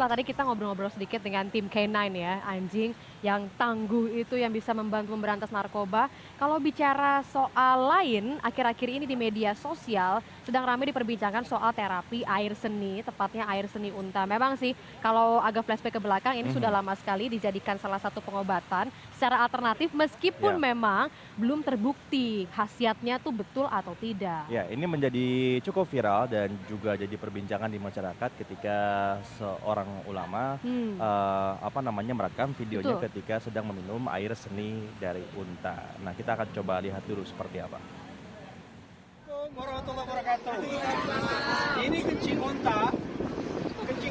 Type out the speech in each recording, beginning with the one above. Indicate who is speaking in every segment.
Speaker 1: Tadi kita ngobrol-ngobrol sedikit dengan tim K9 ya, anjing yang tangguh itu yang bisa membantu memberantas narkoba. Kalau bicara soal lain, akhir-akhir ini di media sosial sedang ramai diperbincangkan soal terapi air seni, tepatnya air seni unta. Memang sih, kalau agak flashback ke belakang, ini sudah lama sekali dijadikan salah satu pengobatan secara alternatif, meskipun
Speaker 2: Ya.
Speaker 1: memang belum terbukti khasiatnya tuh betul atau tidak.
Speaker 2: Ya, ini menjadi cukup viral dan juga jadi perbincangan di masyarakat ketika seorang ulama
Speaker 1: Hmm,
Speaker 2: merekam videonya
Speaker 1: betul.
Speaker 2: ketika sedang meminum air seni dari unta. Nah, kita akan coba lihat dulu seperti apa.
Speaker 3: Assalamualaikum warahmatullahi wabarakatuh. Ini kencing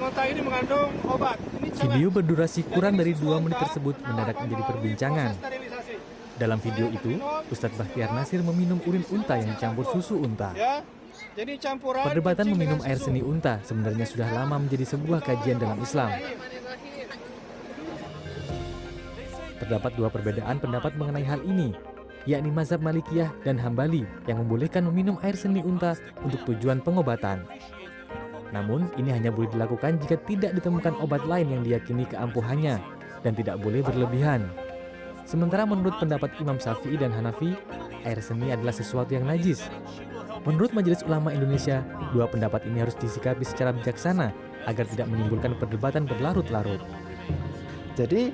Speaker 3: onta ini mengandung obat. Ini
Speaker 4: Video berdurasi kurang dari 2
Speaker 3: susu
Speaker 4: menit
Speaker 3: onta
Speaker 4: tersebut mendadak
Speaker 3: akan
Speaker 4: menjadi
Speaker 3: melalui
Speaker 4: perbincangan.
Speaker 3: proses sterilisasi.
Speaker 4: Dalam video itu, Ustadz Bakhtiar Nasir meminum urin unta yang dicampur susu unta.
Speaker 3: Ya, jadi campuran
Speaker 4: Perdebatan
Speaker 3: kencing
Speaker 4: meminum
Speaker 3: dengan
Speaker 4: air
Speaker 3: susu.
Speaker 4: seni unta sebenarnya sudah lama menjadi sebuah kajian dalam Islam. Terdapat 2 perbedaan pendapat mengenai hal ini, yakni mazhab Malikiyah dan Hambali yang membolehkan meminum air seni unta untuk tujuan pengobatan. Namun, ini hanya boleh dilakukan jika tidak ditemukan obat lain yang diyakini keampuhannya dan tidak boleh berlebihan. Sementara menurut pendapat Imam Syafi'i dan Hanafi, air seni adalah sesuatu yang najis. Menurut Majelis Ulama Indonesia, 2 pendapat ini harus disikapi secara bijaksana agar tidak menimbulkan perdebatan berlarut-larut.
Speaker 5: Jadi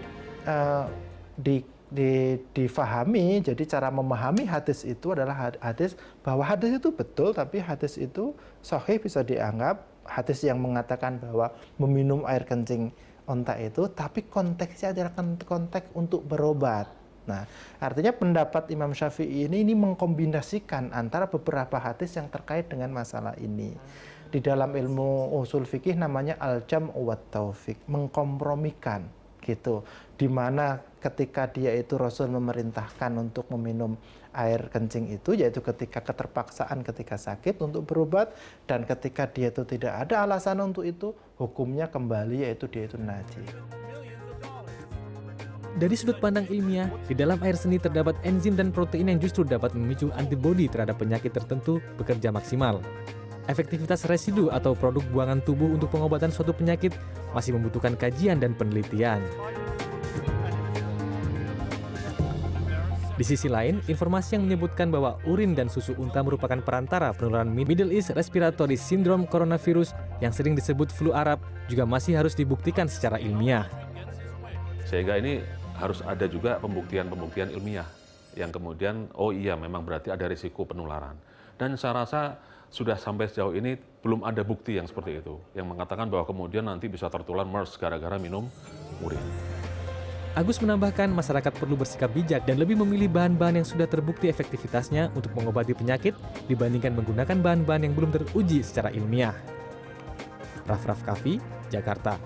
Speaker 5: difahami, jadi cara memahami hadis itu adalah hadis bahwa hadis itu betul, tapi hadis itu sahih bisa dianggap hadis yang mengatakan bahwa meminum air kencing onta itu, tapi konteksnya adalah konteks untuk berobat. Nah, artinya pendapat Imam Syafi'i ini mengkombinasikan antara beberapa hadis yang terkait dengan masalah ini. Di dalam ilmu usul fikih namanya al-jam'u wat taufiq, mengkompromikan gitu. Dimana ketika dia itu Rasul memerintahkan untuk meminum air kencing itu, yaitu ketika keterpaksaan ketika sakit untuk berobat, dan ketika dia itu tidak ada alasan untuk itu, hukumnya kembali yaitu dia itu najis.
Speaker 4: Dari sudut pandang ilmiah, di dalam air seni terdapat enzim dan protein yang justru dapat memicu antibodi terhadap penyakit tertentu bekerja maksimal. Efektivitas residu atau produk buangan tubuh untuk pengobatan suatu penyakit masih membutuhkan kajian dan penelitian. Di sisi lain, informasi yang menyebutkan bahwa urin dan susu unta merupakan perantara penularan Middle East Respiratory Syndrome coronavirus yang sering disebut flu Arab juga masih harus dibuktikan secara ilmiah.
Speaker 6: Sehingga ini harus ada juga pembuktian-pembuktian ilmiah yang kemudian, oh iya memang berarti ada risiko penularan. Dan saya rasa sudah sampai sejauh ini belum ada bukti yang seperti itu, yang mengatakan bahwa kemudian nanti bisa tertular MERS gara-gara minum urin.
Speaker 4: Agus menambahkan masyarakat perlu bersikap bijak dan lebih memilih bahan-bahan yang sudah terbukti efektivitasnya untuk mengobati penyakit dibandingkan menggunakan bahan-bahan yang belum teruji secara ilmiah. Raff Kaffi, Jakarta.